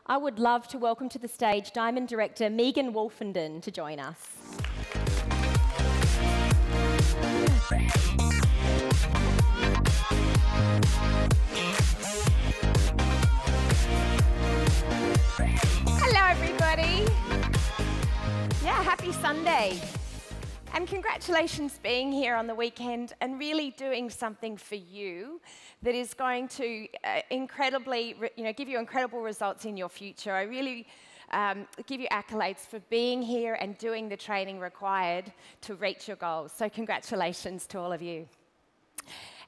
I would love to welcome to the stage Diamond Director Megan Wolfenden to join us. Hello, everybody. Yeah, happy Sunday. And congratulations being here on the weekend and really doing something for you that is going to give you incredible results in your future. I really give you accolades for being here and doing the training required to reach your goals. So congratulations to all of you.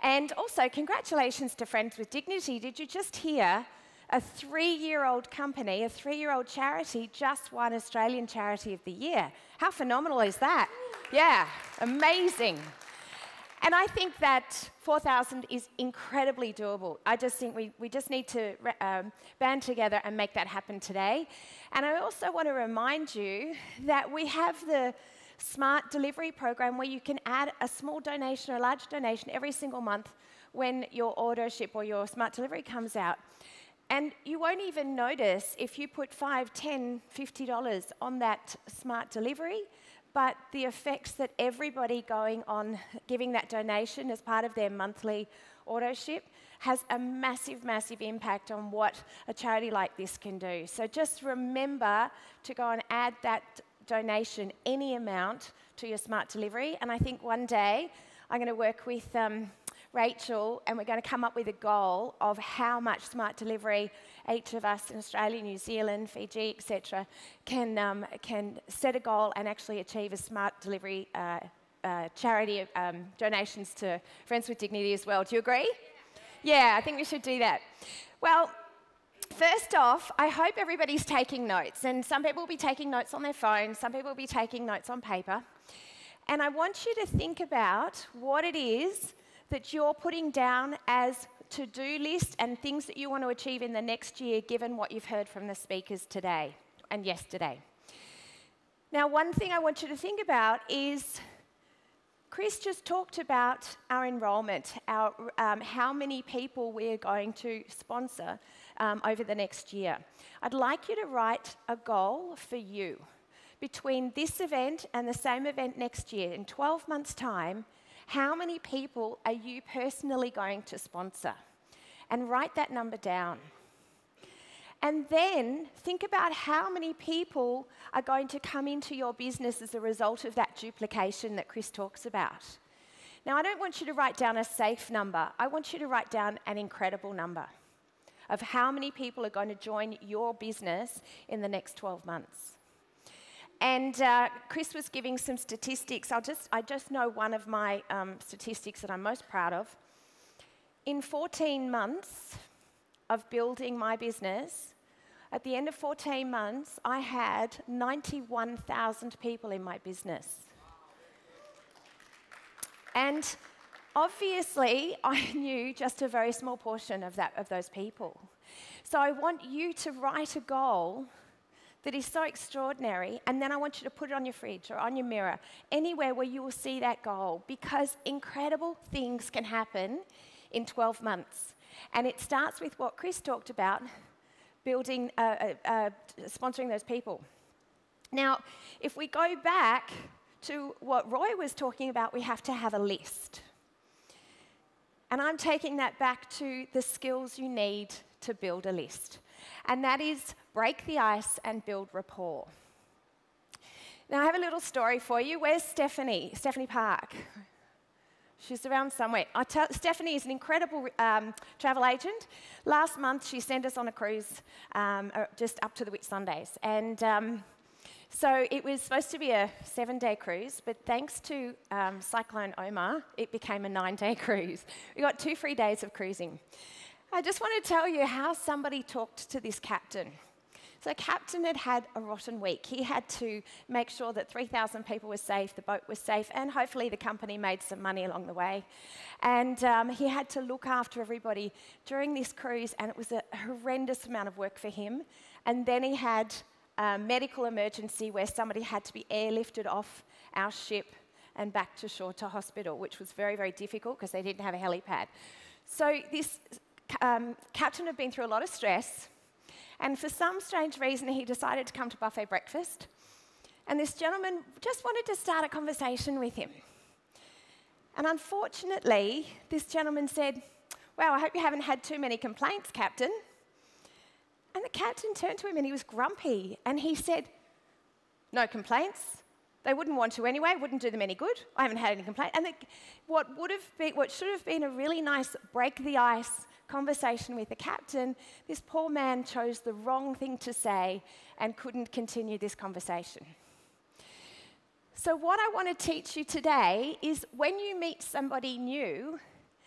And also congratulations to Friends with Dignity. Did you just hear a 3-year-old company, a 3-year-old charity, just won Australian Charity of the Year? How phenomenal is that? Yeah, amazing. And I think that 4,000 is incredibly doable. I just think we just need to band together and make that happen today. And I also want to remind you that we have the Smart Delivery program where you can add a small donation or a large donation every single month when your order ship or your Smart Delivery comes out. And you won't even notice if you put $5, $10, $50 on that Smart Delivery, but the effects that everybody going on giving that donation as part of their monthly auto ship has a massive, massive impact on what a charity like this can do. So just remember to go and add that donation, any amount, to your Smart Delivery. And I think one day I'm going to work with Rachel, and we're going to come up with a goal of how much Smart Delivery each of us in Australia, New Zealand, Fiji, etc., can set a goal and actually achieve a Smart Delivery charity donations to Friends with Dignity as well. Do you agree? Yeah, I think we should do that. Well, first off, I hope everybody's taking notes, and some people will be taking notes on their phones, some people will be taking notes on paper, and I want you to think about what it is that you're putting down as to-do list and things that you want to achieve in the next year, given what you've heard from the speakers today and yesterday. Now, one thing I want you to think about is Chris just talked about our enrolment, how many people we're going to sponsor over the next year. I'd like you to write a goal for you between this event and the same event next year. In 12 months' time, how many people are you personally going to sponsor? And write that number down. And then think about how many people are going to come into your business as a result of that duplication that Chris talks about. Now, I don't want you to write down a safe number. I want you to write down an incredible number of how many people are going to join your business in the next 12 months. And Chris was giving some statistics. I just know one of my statistics that I'm most proud of. In 14 months of building my business, at the end of 14 months, I had 91,000 people in my business. And obviously, I knew just a very small portion of those people. So I want you to write a goal that is so extraordinary, and then I want you to put it on your fridge or on your mirror, anywhere where you will see that goal, because incredible things can happen in 12 months. And it starts with what Chris talked about, building, sponsoring those people. Now, if we go back to what Roy was talking about, we have to have a list. And I'm taking that back to the skills you need to build a list. And that is break the ice and build rapport. Now, I have a little story for you. Where's Stephanie? Stephanie Park. She's around somewhere. Stephanie is an incredible travel agent. Last month, she sent us on a cruise just up to the Whitsundays. And so it was supposed to be a 7-day cruise, but thanks to Cyclone Omar, it became a 9-day cruise. We got 2 free days of cruising. I just want to tell you how somebody talked to this captain. So the captain had had a rotten week. He had to make sure that 3,000 people were safe, the boat was safe, and hopefully the company made some money along the way. And he had to look after everybody during this cruise, and it was a horrendous amount of work for him. And then he had a medical emergency where somebody had to be airlifted off our ship and back to shore to hospital, which was very, very difficult because they didn't have a helipad. So this captain had been through a lot of stress, And for some strange reason, he decided to come to buffet breakfast. And this gentleman just wanted to start a conversation with him. And unfortunately, this gentleman said, "Wow, I hope you haven't had too many complaints, Captain." And the captain turned to him and he was grumpy. And he said, "No complaints. They wouldn't want to anyway, wouldn't do them any good. I haven't had any complaints." And what should have been a really nice break the ice conversation with the captain, this poor man chose the wrong thing to say and couldn't continue this conversation. So what I want to teach you today is when you meet somebody new,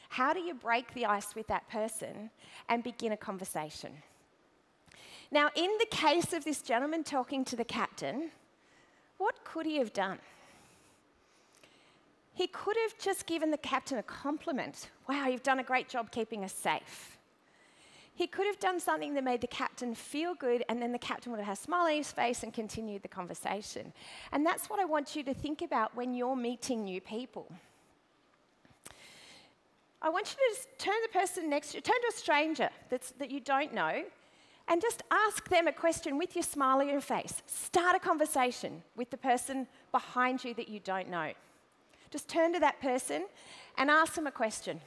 how do you break the ice with that person and begin a conversation? Now, in the case of this gentleman talking to the captain, what could he have done? He could have just given the captain a compliment. "Wow, you've done a great job keeping us safe." He could have done something that made the captain feel good, and then the captain would have had a smile on his face and continued the conversation. And that's what I want you to think about when you're meeting new people. I want you to just turn the person next to you, turn to a stranger that you don't know, and just ask them a question with your smile on your face. Start a conversation with the person behind you that you don't know. Just turn to that person and ask them a question.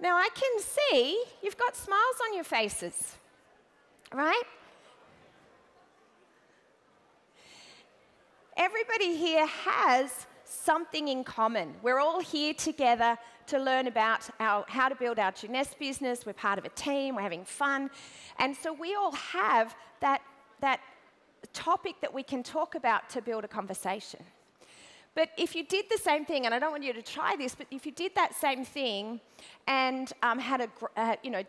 Now, I can see you've got smiles on your faces, right? Everybody here has something in common. We're all here together to learn about how to build our Jeunesse business. We're part of a team, we're having fun. And so we all have that topic that we can talk about to build a conversation. But if you did the same thing, and I don't want you to try this, but if you did that same thing and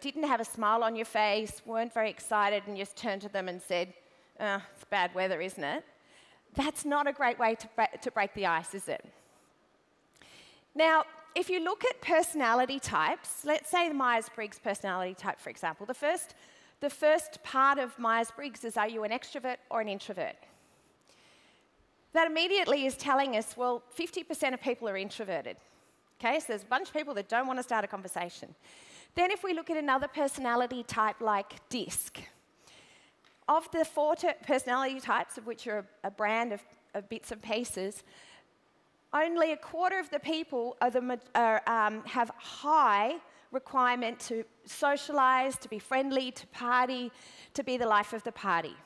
didn't have a smile on your face, weren't very excited, and just turned to them and said, "It's bad weather, isn't it?" That's not a great way to break the ice, is it? Now, if you look at personality types, let's say the Myers-Briggs personality type, for example, the first part of Myers-Briggs is, are you an extrovert or an introvert? That immediately is telling us, well, 50% of people are introverted. Okay, so there's a bunch of people that don't want to start a conversation. Then if we look at another personality type like DISC, of the 4 personality types, of which are a brand of bits and pieces, only a quarter of the people have high requirement to socialise, to be friendly, to party, to be the life of the party.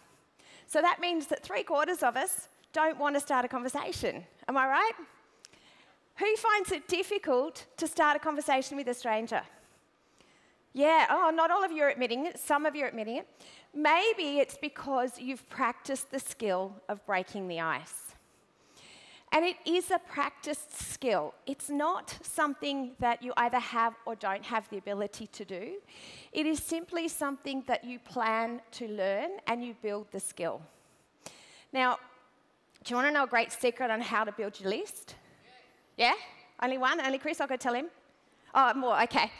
So that means that 3/4 of us don't want to start a conversation. Am I right? Who finds it difficult to start a conversation with a stranger? Yeah, not all of you are admitting it, some of you are admitting it. Maybe it's because you've practiced the skill of breaking the ice. And it is a practiced skill. It's not something that you either have or don't have the ability to do. It is simply something that you plan to learn and you build the skill. Now, do you want to know a great secret on how to build your list? Yeah? Only one? Only Chris? I'll go tell him. Oh, more, okay.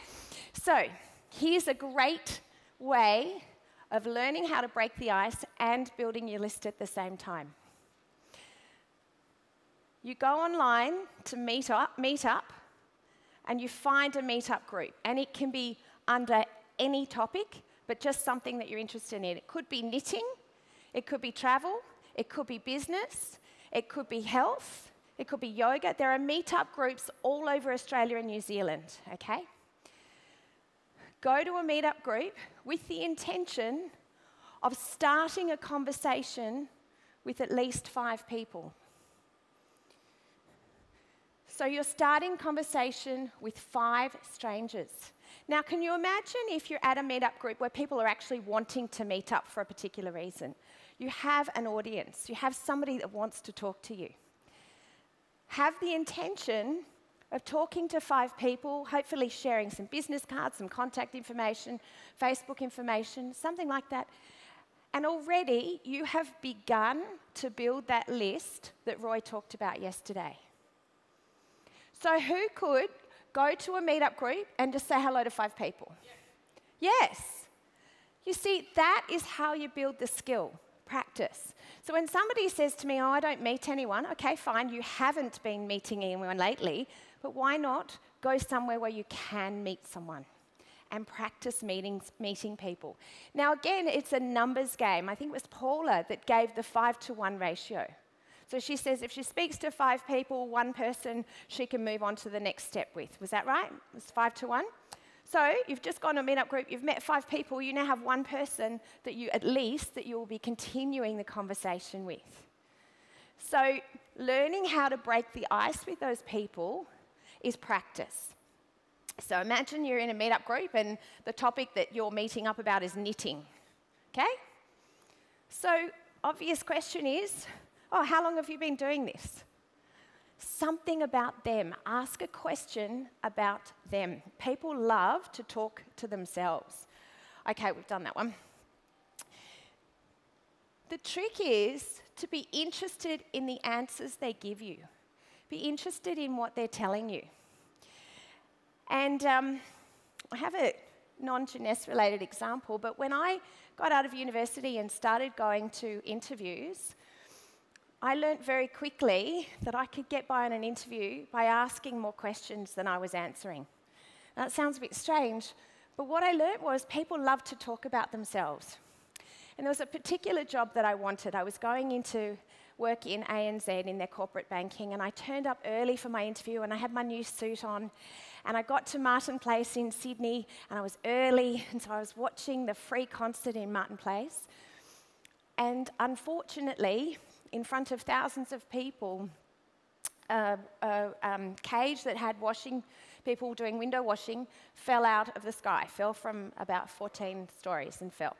So, here's a great way of learning how to break the ice and building your list at the same time. You go online to meet up, and you find a meetup group. And it can be under any topic, but just something that you're interested in. It could be knitting, it could be travel, it could be business, it could be health, it could be yoga. There are meetup groups all over Australia and New Zealand, okay? Go to a meetup group with the intention of starting a conversation with at least 5 people. So you're starting conversation with 5 strangers. Now, can you imagine if you're at a meetup group where people are actually wanting to meet up for a particular reason? You have an audience. You have somebody that wants to talk to you. Have the intention of talking to 5 people, hopefully sharing some business cards, some contact information, Facebook information, something like that. And already you have begun to build that list that Roy talked about yesterday. So who could go to a meetup group and just say hello to 5 people? Yes. You see, that is how you build the skill. Practice. So when somebody says to me, "Oh, I don't meet anyone," okay, fine, you haven't been meeting anyone lately, but why not go somewhere where you can meet someone and practice meeting people. Now, again, it's a numbers game. I think it was Paula that gave the 5-to-1 ratio. So she says if she speaks to 5 people, 1 person she can move on to the next step with. Was that right? It was 5-to-1? So you've just gone to a meetup group, you've met 5 people, you now have 1 person that you, at least, that you will be continuing the conversation with. So learning how to break the ice with those people is practice. So imagine you're in a meetup group and the topic that you're meeting up about is knitting, okay? So obvious question is, oh, how long have you been doing this? Something about them. Ask a question about them. People love to talk to themselves. Okay, we've done that one. The trick is to be interested in the answers they give you. Be interested in what they're telling you. And I have a non-Jeunesse related example, but when I got out of university and started going to interviews, I learnt very quickly that I could get by on an interview by asking more questions than I was answering. Now, that sounds a bit strange, but what I learnt was people love to talk about themselves. And there was a particular job that I wanted. I was going into work in ANZ in their corporate banking, and I turned up early for my interview, and I had my new suit on, and I got to Martin Place in Sydney, and I was early, and so I was watching the free concert in Martin Place. And unfortunately, in front of thousands of people, a cage that had people doing window washing fell out of the sky, fell from about 14 stories and fell.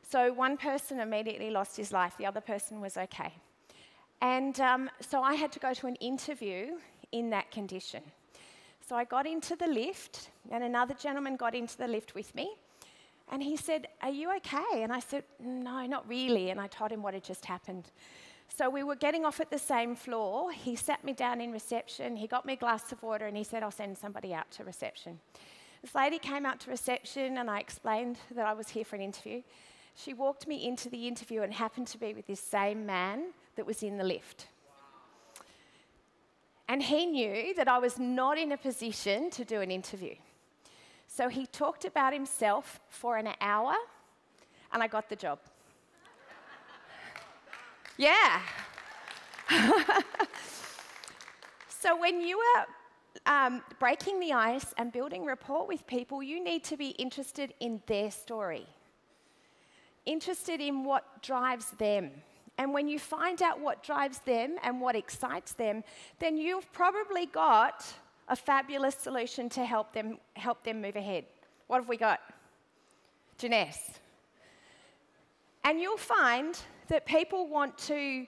So 1 person immediately lost his life, the other person was okay. And so I had to go to an interview in that condition. So I got into the lift, and another gentleman got into the lift with me, and he said, "Are you okay?" And I said, "No, not really," and I told him what had just happened. So we were getting off at the same floor. He sat me down in reception, he got me a glass of water, and he said, "I'll send somebody out to reception." This lady came out to reception, and I explained that I was here for an interview. She walked me into the interview and happened to be with this same man that was in the lift. And he knew that I was not in a position to do an interview. So he talked about himself for an hour, and I got the job. Yeah. So when you are breaking the ice and building rapport with people, you need to be interested in their story. Interested in what drives them. And when you find out what drives them and what excites them, then you've probably got a fabulous solution to help them move ahead. What have we got? Jeunesse. And you'll find that people want to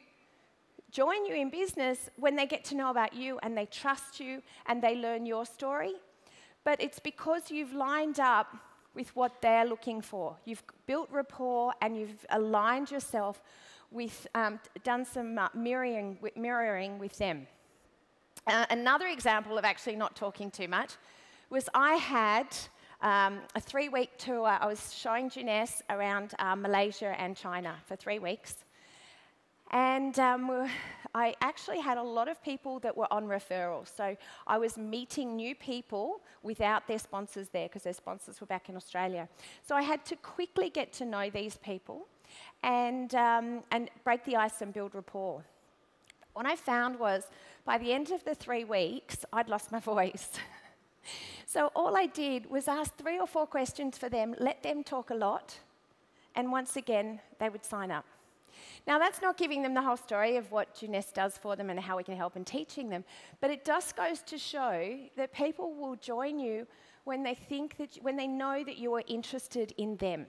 join you in business when they get to know about you and they trust you and they learn your story. But it's because you've lined up with what they're looking for. You've built rapport and you've aligned yourself with, done some mirroring with them. Another example of actually not talking too much was I had a 3-week tour. I was showing Jeunesse around Malaysia and China for 3 weeks. And I actually had a lot of people that were on referrals. So I was meeting new people without their sponsors there because their sponsors were back in Australia. So I had to quickly get to know these people and break the ice and build rapport. What I found was by the end of the 3 weeks, I'd lost my voice. So all I did was ask 3 or 4 questions for them, let them talk a lot, and once again, they would sign up. Now, that's not giving them the whole story of what Jeunesse does for them and how we can help in teaching them, but it just goes to show that people will join you when they know that you are interested in them.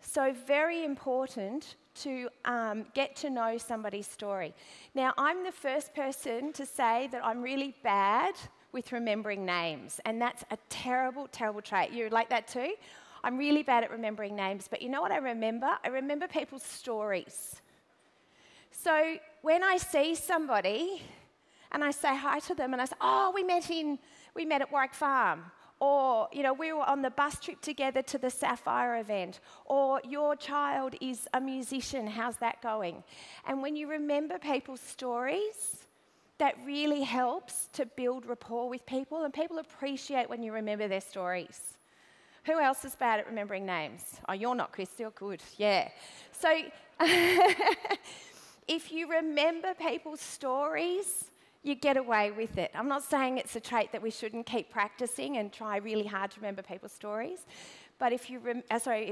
So very important to get to know somebody's story. Now, I'm the first person to say that I'm really bad with remembering names, and that's a terrible, terrible trait. You like that too? I'm really bad at remembering names, but you know what I remember? I remember people's stories. So when I see somebody and I say hi to them and I say, "Oh, we met at Warwick Farm," or, you know, "We were on the bus trip together to the Sapphire event," or "Your child is a musician, how's that going?" And when you remember people's stories, that really helps to build rapport with people, and people appreciate when you remember their stories. Who else is bad at remembering names? Oh, you're not, Chris. You're good. Yeah. So if you remember people's stories, you get away with it. I'm not saying it's a trait that we shouldn't keep practicing and try really hard to remember people's stories. But if you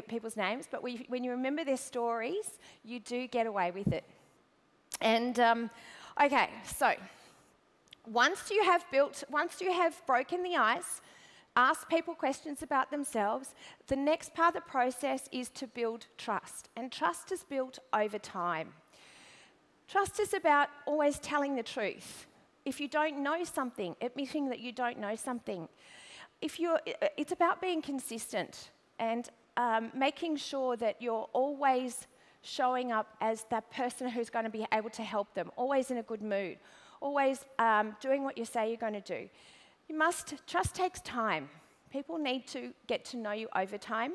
people's names, but when you remember their stories, you do get away with it. And okay, so once you have broken the ice, ask people questions about themselves, the next part of the process is to build trust. And trust is built over time. Trust is about always telling the truth. If you don't know something, admitting that you don't know something. It's about being consistent and making sure that you're always showing up as that person who's going to be able to help them, always in a good mood, always doing what you say you're going to do. Trust takes time. People need to get to know you over time.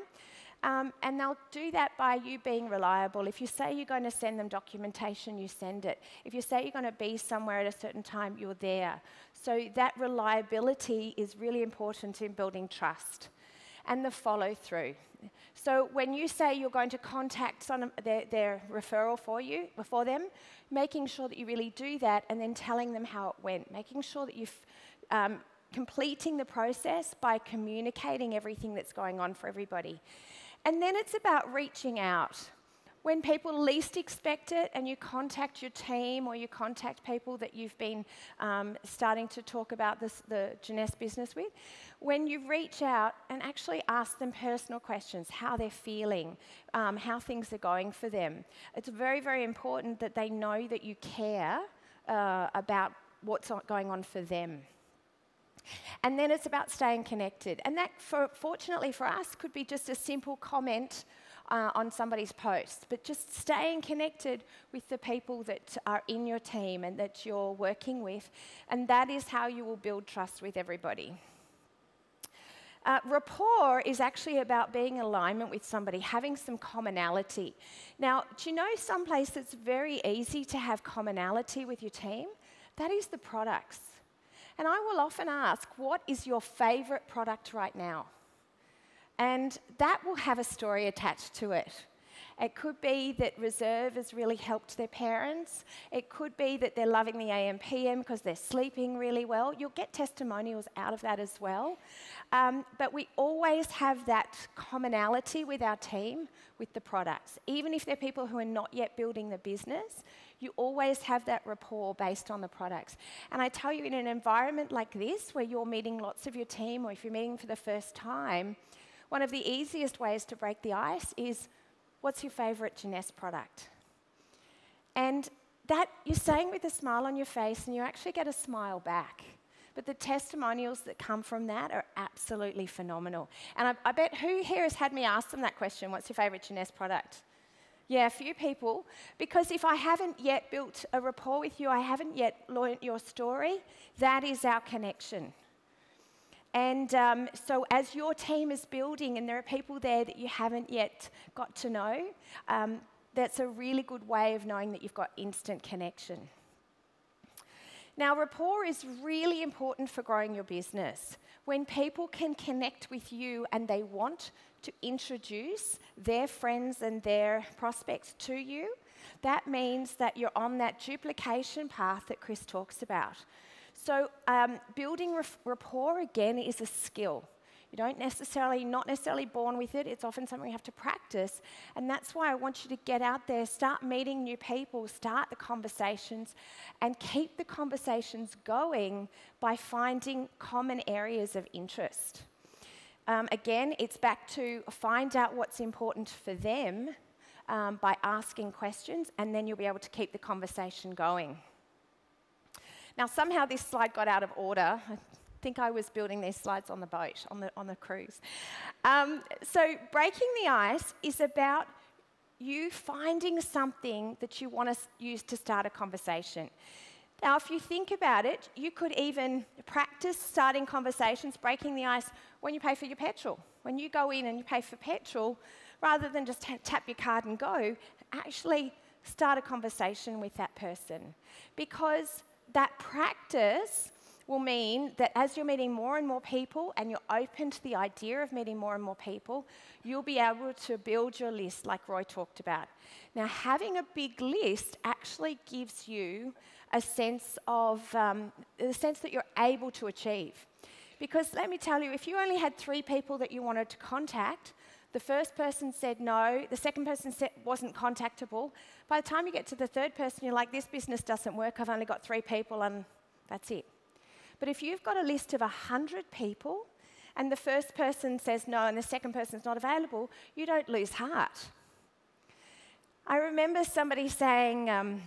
And they'll do that by you being reliable. If you say you're going to send them documentation, you send it. If you say you're going to be somewhere at a certain time, you're there. So that reliability is really important in building trust. And the follow-through. So when you say you're going to contact their referral for them, making sure that you really do that and then telling them how it went. Making sure that you're completing the process by communicating everything that's going on for everybody. And then it's about reaching out. When people least expect it and you contact your team or you contact people that you've been starting to talk about the Jeunesse business with, when you reach out and actually ask them personal questions, how they're feeling, how things are going for them, it's very, very important that they know that you care about what's going on for them. And then it's about staying connected. And that, fortunately for us, could be just a simple comment on somebody's post, but just staying connected with the people that are in your team and that you're working with. And that is how you will build trust with everybody. Rapport is actually about being in alignment with somebody, having some commonality. Now, do you know some place that's very easy to have commonality with your team? That is the products. And I will often ask, what is your favourite product right now? And that will have a story attached to it. It could be that Reserve has really helped their parents. It could be that they're loving the AM/PM because they're sleeping really well. You'll get testimonials out of that as well. But we always have that commonality with our team, with the products. Even if they're people who are not yet building the business, you always have that rapport based on the products. And I tell you, in an environment like this, where you're meeting lots of your team, or if you're meeting for the first time, one of the easiest ways to break the ice is, what's your favourite Jeunesse product? And that you're saying with a smile on your face, and you actually get a smile back. But the testimonials that come from that are absolutely phenomenal. And I bet who here has had me ask them that question, what's your favourite Jeunesse product? Yeah, a few people. Because if I haven't yet built a rapport with you, I haven't yet learnt your story, that is our connection. And so as your team is building and there are people there that you haven't yet got to know, that's a really good way of knowing that you've got instant connection. Now, rapport is really important for growing your business. When people can connect with you and they want to introduce their friends and their prospects to you, that means that you're on that duplication path that Chris talks about. So building rapport, again, is a skill. You not necessarily born with it. It's often something you have to practice. And that's why I want you to get out there, start meeting new people, start the conversations, and keep the conversations going by finding common areas of interest. Again, it's back to find out what's important for them by asking questions, and then you'll be able to keep the conversation going. Now, somehow this slide got out of order. I think I was building these slides on the boat, on the cruise. So breaking the ice is about you finding something that you want to use to start a conversation. Now, if you think about it, you could even practice starting conversations, breaking the ice, when you pay for your petrol. When you go in and you pay for petrol, rather than just tap your card and go, actually start a conversation with that person. Because that practice will mean that as you're meeting more and more people and you're open to the idea of meeting more and more people, you'll be able to build your list like Roy talked about. Now, having a big list actually gives you a sense of the sense that you're able to achieve. Because let me tell you, if you only had 3 people that you wanted to contact, the first person said no, the second person said wasn't contactable. By the time you get to the third person, you're like, this business doesn't work, I've only got 3 people and that's it. But if you've got a list of 100 people and the first person says no and the second person's not available, you don't lose heart. I remember somebody saying,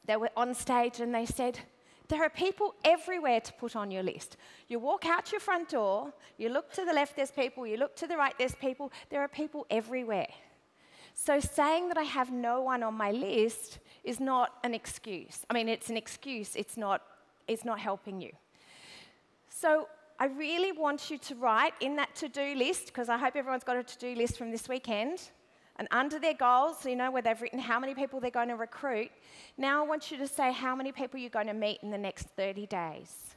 they were on stage and they said, there are people everywhere to put on your list. You walk out your front door, you look to the left, there's people, you look to the right, there's people. There are people everywhere. So saying that I have no one on my list is not an excuse. I mean, it's an excuse, it's not helping you. So I really want you to write in that to-do list, because I hope everyone's got a to-do list from this weekend, and under their goals, so you know where they've written how many people they're going to recruit. Now I want you to say how many people you're going to meet in the next 30 days.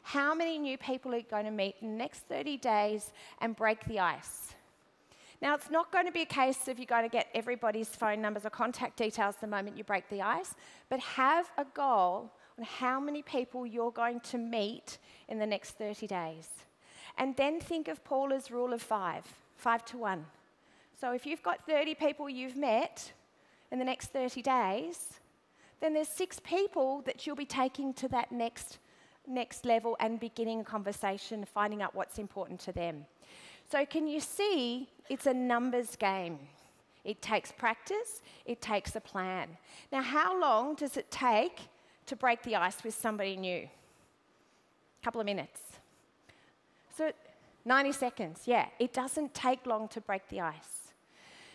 How many new people are you going to meet in the next 30 days and break the ice? Now, it's not going to be a case of you're going to get everybody's phone numbers or contact details the moment you break the ice, but have a goal on how many people you're going to meet in the next 30 days. And then think of Paula's rule of 5 to 1. So if you've got 30 people you've met in the next 30 days, then there's 6 people that you'll be taking to that next level and beginning a conversation, finding out what's important to them. So can you see it's a numbers game? It takes practice, it takes a plan. Now, how long does it take to break the ice with somebody new? A couple of minutes. So 90 seconds, yeah. It doesn't take long to break the ice.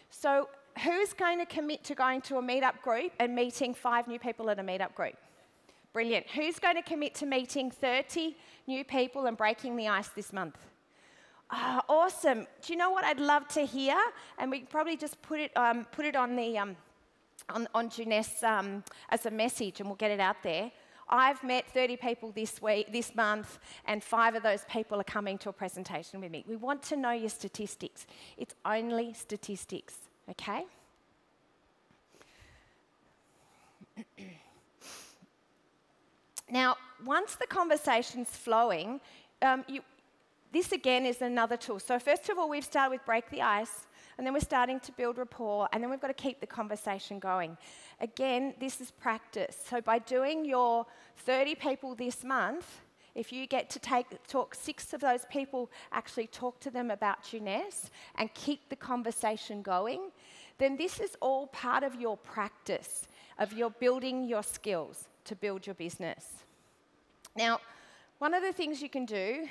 So who's going to commit to going to a meetup group and meeting 5 new people at a meetup group? Brilliant. Who's going to commit to meeting 30 new people and breaking the ice this month? Oh, awesome. Do you know what I'd love to hear? And we can probably just put it on the on Jeunesse as a message, and we'll get it out there. I've met 30 people this month, and 5 of those people are coming to a presentation with me. We want to know your statistics. It's only statistics, okay? Now, once the conversation's flowing, this again is another tool. So first of all, we've started with break the ice, and then we're starting to build rapport, and then we've got to keep the conversation going. Again, this is practice. So by doing your 30 people this month, if you get to talk 6 of those people, actually talk to them about Jeunesse and keep the conversation going, then this is all part of your practice, of your building your skills to build your business. Now, one of the things you can do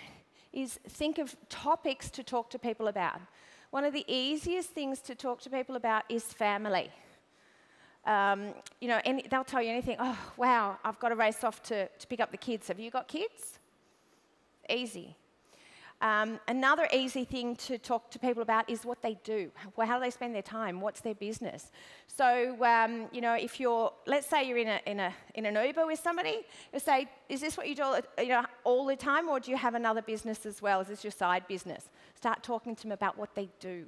is think of topics to talk to people about. One of the easiest things to talk to people about is family. You know, they'll tell you anything. Oh, wow, I've got to race off to pick up the kids. Have you got kids? Easy. Another easy thing to talk to people about is what they do. How do they spend their time? What's their business? So, you know, if let's say you're in an Uber with somebody, you say, is this what you do, all the time, or do you have another business as well? Is this your side business? Start talking to them about what they do.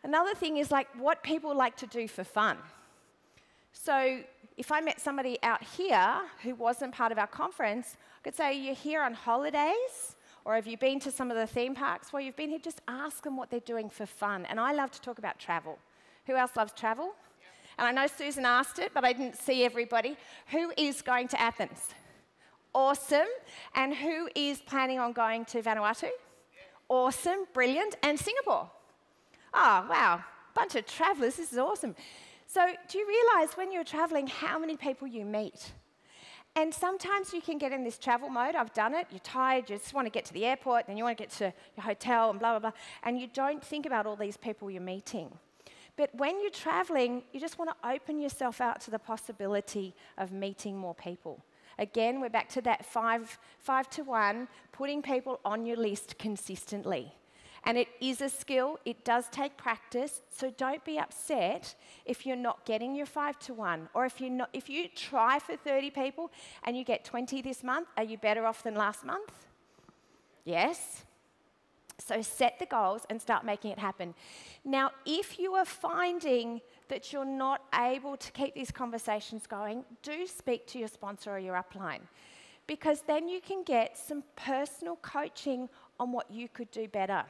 Another thing is like what people like to do for fun. So if I met somebody out here who wasn't part of our conference, I could say, you're here on holidays, or have you been to some of the theme parks where you've been here? Just ask them what they're doing for fun. And I love to talk about travel. Who else loves travel? Yeah. And I know Susan asked it, but I didn't see everybody. Who is going to Athens? Awesome. And who is planning on going to Vanuatu? Yeah. Awesome, brilliant. And Singapore? Oh, wow, bunch of travellers, this is awesome. So do you realise when you're travelling how many people you meet? And sometimes you can get in this travel mode. I've done it. You're tired. You just want to get to the airport, then you want to get to your hotel and blah, blah, blah. And you don't think about all these people you're meeting. But when you're traveling, you just want to open yourself out to the possibility of meeting more people. Again, we're back to that 5 to 1, putting people on your list consistently. And it is a skill. It does take practice. So don't be upset if you're not getting your 5-to-1. Or if you try for 30 people and you get 20 this month, are you better off than last month? Yes. So set the goals and start making it happen. Now, if you are finding that you're not able to keep these conversations going, do speak to your sponsor or your upline, because then you can get some personal coaching on what you could do better.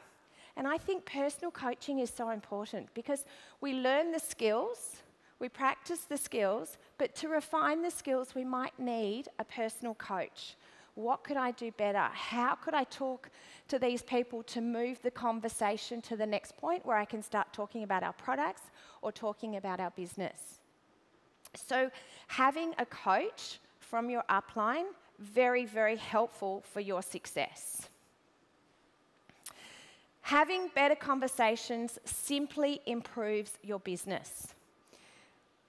And I think personal coaching is so important because we learn the skills, we practice the skills, but to refine the skills, we might need a personal coach. What could I do better? How could I talk to these people to move the conversation to the next point where I can start talking about our products or talking about our business? So having a coach from your upline, very, very helpful for your success. Having better conversations simply improves your business.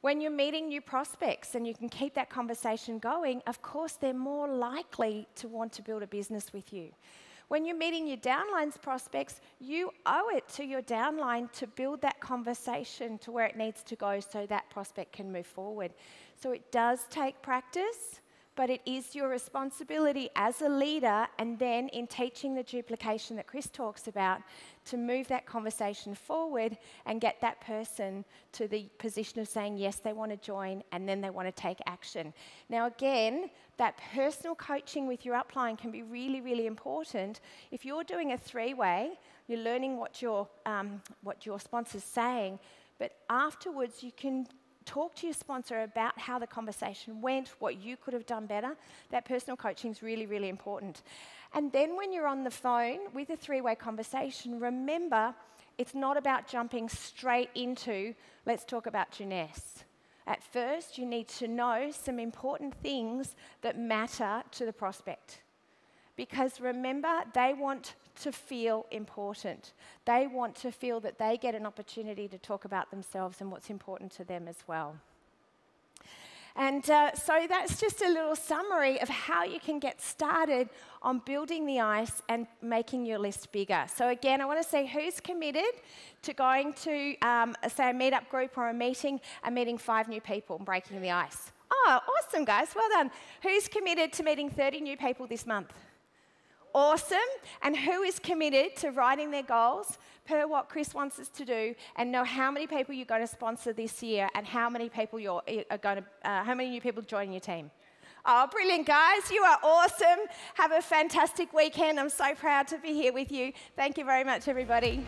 When you're meeting new prospects and you can keep that conversation going, of course, they're more likely to want to build a business with you. When you're meeting your downlines prospects, you owe it to your downline to build that conversation to where it needs to go so that prospect can move forward. So it does take practice, but it is your responsibility as a leader, and then in teaching the duplication that Chris talks about, to move that conversation forward and get that person to the position of saying, yes, they want to join, and then they want to take action. Now, again, that personal coaching with your upline can be really, really important. If you're doing a three-way, you're learning what your sponsor's saying, but afterwards you can talk to your sponsor about how the conversation went, what you could have done better. That personal coaching is really, really important. And then when you're on the phone with a three-way conversation, remember, it's not about jumping straight into, let's talk about Jeunesse. At first, you need to know some important things that matter to the prospect. Because remember, they want to feel important. They want to feel that they get an opportunity to talk about themselves and what's important to them as well. And so that's just a little summary of how you can get started on building the ice and making your list bigger. So again, I want to say who's committed to going to, say, a meetup group or a meeting and meeting 5 new people and breaking the ice? Oh, awesome, guys. Well done. Who's committed to meeting 30 new people this month? Awesome. And who is committed to writing their goals per what Chris wants us to do and know how many people you're going to sponsor this year and how many people how many new people join your team? Oh, brilliant, guys. You are awesome. Have a fantastic weekend. I'm so proud to be here with you. Thank you very much, everybody.